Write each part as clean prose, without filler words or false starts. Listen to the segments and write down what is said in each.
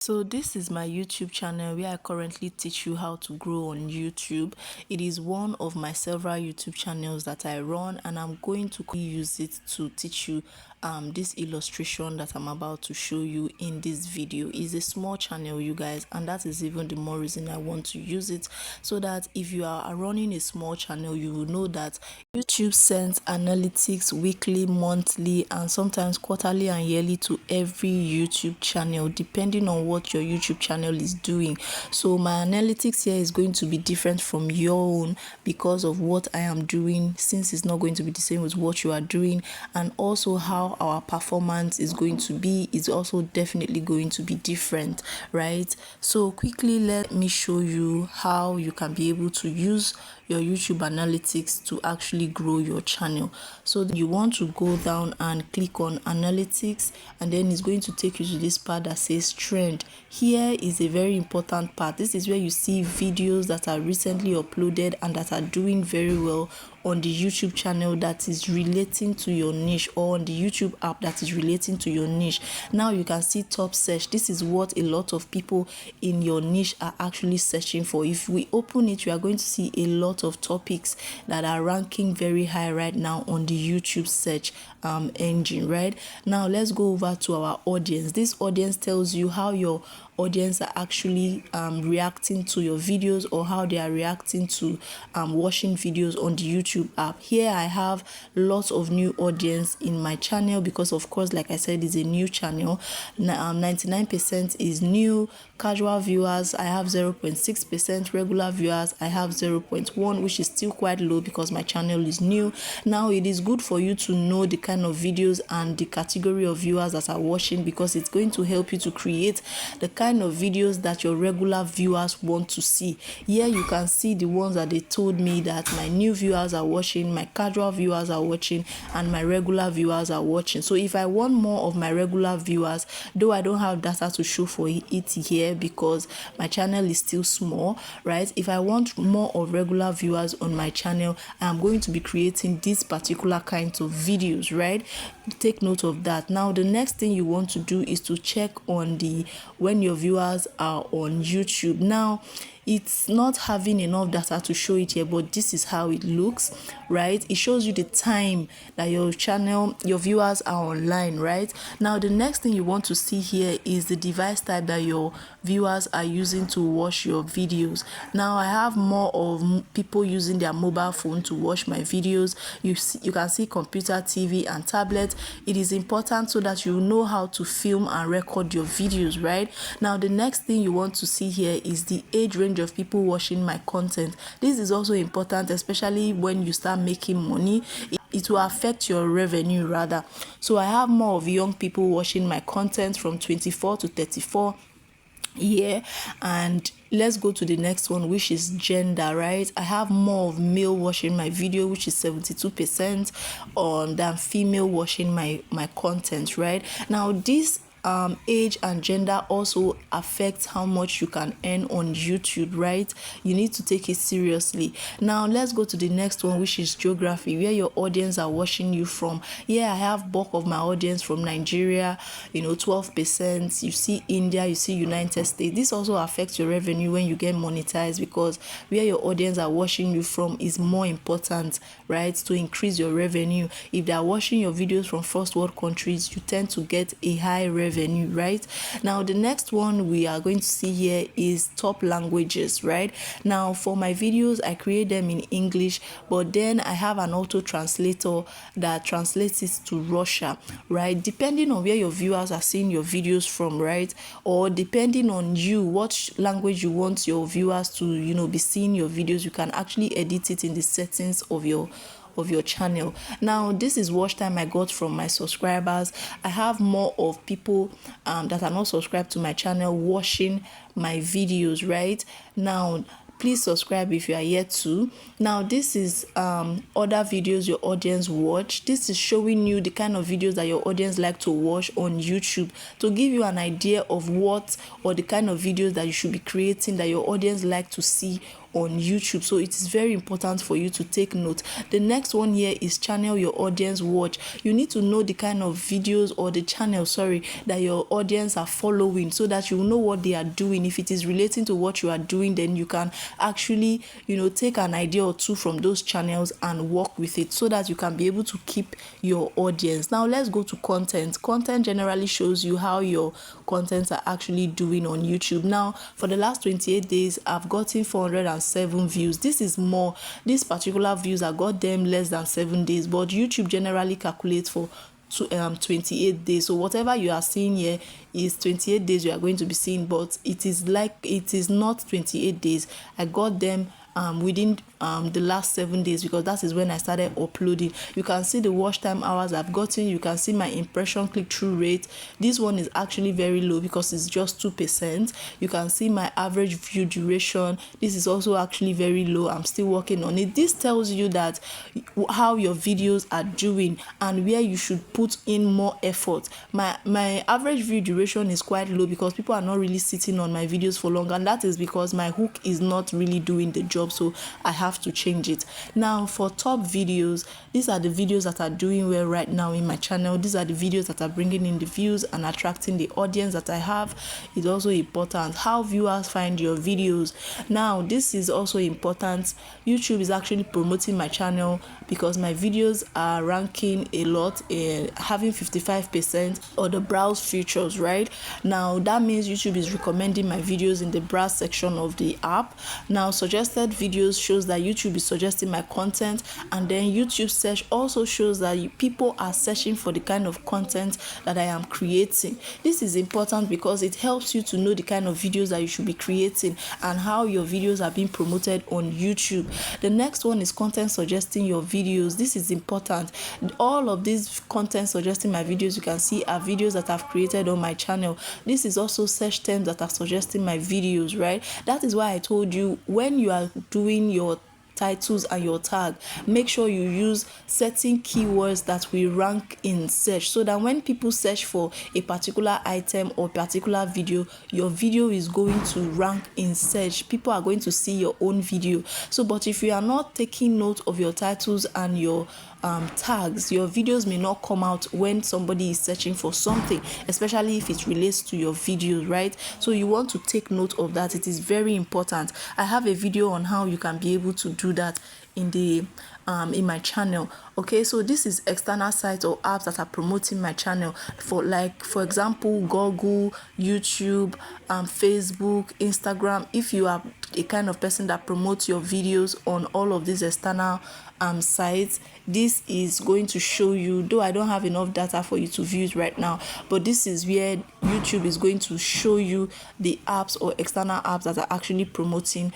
So this is my YouTube channel where I currently teach you how to grow on YouTube. It is one of my several YouTube channels that I run, and I'm going to use it to teach you this illustration that I'm about to show you in this video. Is a small channel, you guys, and that is even the more reason I want to use it, so that if you are running a small channel, you will know that YouTube sends analytics weekly, monthly, and sometimes quarterly and yearly to every YouTube channel depending on what your YouTube channel is doing. So my analytics here is going to be different from your own because of what I am doing, since it's not going to be the same with what you are doing, and also how our performance is going to be is also definitely going to be different, right? So quickly let me show you how you can be able to use your YouTube analytics to actually grow your channel. So you want to go down and click on analytics, and then it's going to take you to this part that says trend. Here is a very important part. This is where you see videos that are recently uploaded and that are doing very well on the YouTube channel that is relating to your niche, or on the YouTube app that is relating to your niche. Now you can see top search. This is what a lot of people in your niche are actually searching for. If we open it, you are going to see a lot of topics that are ranking very high right now on the YouTube search engine. Right now, let's go over to our audience. This audience tells you how your audience are actually reacting to your videos, or how they are reacting to watching videos on the YouTube app. Here I have lots of new audience in my channel because, of course, like I said, it's a new channel. 99% is new. Casual viewers, I have 0.6%. Regular viewers, I have 0.1, which is still quite low because my channel is new. Now it is good for you to know the kind of videos and the category of viewers that are watching, because it's going to help you to create the kind of videos that your regular viewers want to see. Here you can see the ones that they told me that my new viewers are watching, my casual viewers are watching, and my regular viewers are watching. So if I want more of my regular viewers, though I don't have data to show for it here because my channel is still small, right? If I want more of regular viewers on my channel, I'm going to be creating these particular kinds of videos, right? Take note of that. Now the next thing you want to do is to check on the when your viewers are on YouTube. Now it's not having enough data to show it here, but this is how it looks, right? It shows you the time that your channel, your viewers are online, right? Now the next thing you want to see here is the device type that your viewers are using to watch your videos. Now I have more of people using their mobile phone to watch my videos. You can see computer, TV, and tablet. It is important so that you know how to film and record your videos, right? Now the next thing you want to see here is the age range of people watching my content. This is also important, especially when you start making money. It will affect your revenue rather. So I have more of young people watching my content from 24 to 34 here. And let's go to the next one, which is gender, right? I have more of male watching my video, which is 72% than female watching my content, right? Now this age and gender also affects how much you can earn on YouTube, right? You need to take it seriously. Now let's go to the next one, which is geography, where your audience are watching you from. Yeah, I have bulk of my audience from Nigeria, 12%. You see India, you see United States. This also affects your revenue when you get monetized, because where your audience are watching you from is more important, right, to increase your revenue. If they are watching your videos from first world countries, you tend to get a high revenue, right? Now the next one we are going to see here is top languages, right? Now for my videos, I create them in English, but then I have an auto translator that translates it to Russia, right? Depending on where your viewers are seeing your videos from, right? Or depending on you, what language you want your viewers to be seeing your videos, you can actually edit it in the settings of your channel. Now this is watch time I got from my subscribers. I have more of people that are not subscribed to my channel watching my videos, right? Now please subscribe if you are yet to. Now this is other videos your audience watch. This is showing you the kind of videos that your audience like to watch on YouTube, to give you an idea of what or the kind of videos that you should be creating that your audience like to see on YouTube. So it is very important for you to take note. The next one here is channel your audience watch. You need to know the kind of videos or the channel, that your audience are following, so that you know what they are doing. If it is relating to what you are doing, then you can actually, take an idea or two from those channels and work with it, so that you can be able to keep your audience. Now let's go to content. Content generally shows you how your contents are actually doing on YouTube. Now for the last 28 days, I've gotten 407 views. This is more. These particular views, I got them less than 7 days, but YouTube generally calculates for 28 days. So whatever you are seeing here is 28 days you are going to be seeing, but it is not 28 days. I got them within the last 7 days, because that is when I started uploading. You can see the watch time hours I've gotten. You can see my impression click-through rate. This one is actually very low because it's just 2%. You can see my average view duration. This is also actually very low. I'm still working on it. This tells you that how your videos are doing and where you should put in more effort. My average view duration is quite low because people are not really sitting on my videos for long, and that is because my hook is not really doing the job, so I have to change it. Now for top videos, these are the videos that are doing well right now in my channel. These are the videos that are bringing in the views and attracting the audience that I have. It's also important how viewers find your videos. Now this is also important. YouTube is actually promoting my channel because my videos are ranking a lot, having 55% or the browse features. Right now that means YouTube is recommending my videos in the browse section of the app. Now suggested videos shows that YouTube is suggesting my content, and then YouTube search also shows that people are searching for the kind of content that I am creating. This is important because it helps you to know the kind of videos that you should be creating and how your videos are being promoted on YouTube. The next one is content suggesting your videos. This is important. All of these content suggesting my videos, you can see, are videos that I've created on my channel. This is also search terms that are suggesting my videos, right? That is why I told you, when you are doing your titles and your tag, make sure you use certain keywords that will rank in search, so that when people search for a particular item or particular video, your video is going to rank in search. People are going to see your own video. So but if you are not taking note of your titles and your tags, your videos may not come out when somebody is searching for something, especially if it relates to your videos, right? So you want to take note of that. It is very important. I have a video on how you can be able to do that in the in my channel. Okay, so this is external sites or apps that are promoting my channel, for example Google, YouTube, Facebook, Instagram. If you are a kind of person that promotes your videos on all of these external sites, this is going to show you, though I don't have enough data for you to view it right now, but this is where YouTube is going to show you the apps or external apps that are actually promoting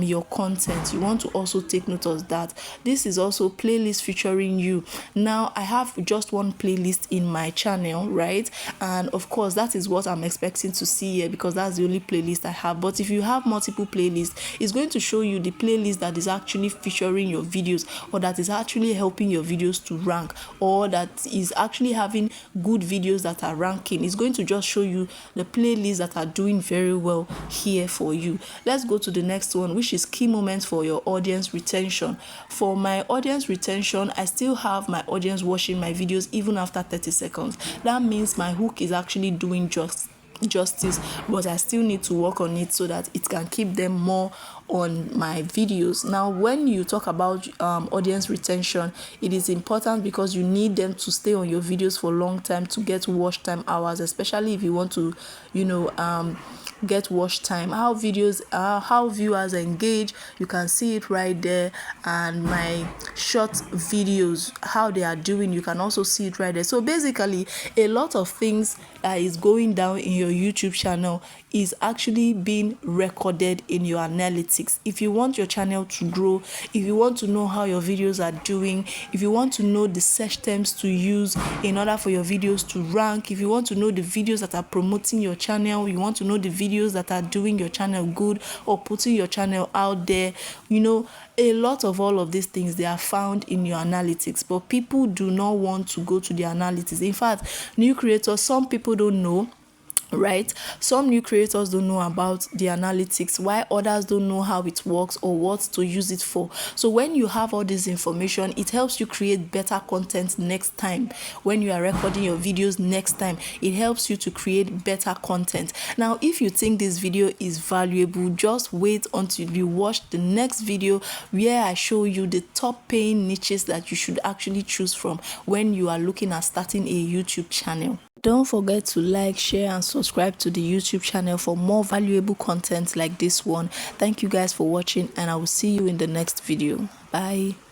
your content. You want to also take note of that. This is also playlist featuring you. Now I have just one playlist in my channel, right? And of course that is what I'm expecting to see here, because that's the only playlist I have. But if you have multiple playlists, it's going to show you the playlist that is actually featuring your videos, or that is actually helping your videos to rank, or that is actually having good videos that are ranking. It's going to just show you the playlists that are doing very well here for you. Let's go to the next one, which is key moments for your audience retention. For my audience retention, I still have my audience watching my videos even after 30 seconds. That means my hook is actually doing justice, but I still need to work on it so that it can keep them more on my videos. Now when you talk about audience retention, it is important because you need them to stay on your videos for a long time to get watch time hours, especially if you want to get watch time, how viewers engage. You can see it right there. And my short videos, how they are doing, you can also see it right there. So basically a lot of things that is going down in your YouTube channel is actually being recorded in your analytics. If you want your channel to grow, if you want to know how your videos are doing, if you want to know the search terms to use in order for your videos to rank, if you want to know the videos that are promoting your channel, you want to know the videos that are doing your channel good or putting your channel out there, a lot of all of these things, they are found in your analytics, but people do not want to go to the analytics. In fact, new creators, some people don't know right? Some new creators don't know about the analytics, while others don't know how it works or what to use it for. So when you have all this information, it helps you create better content next time. When you are recording your videos next time, it helps you to create better content. Now if you think this video is valuable, just wait until you watch the next video where I show you the top paying niches that you should actually choose from when you are looking at starting a YouTube channel. Don't forget to like, share and subscribe to the YouTube channel for more valuable content like this one. Thank you guys for watching, and I will see you in the next video. Bye.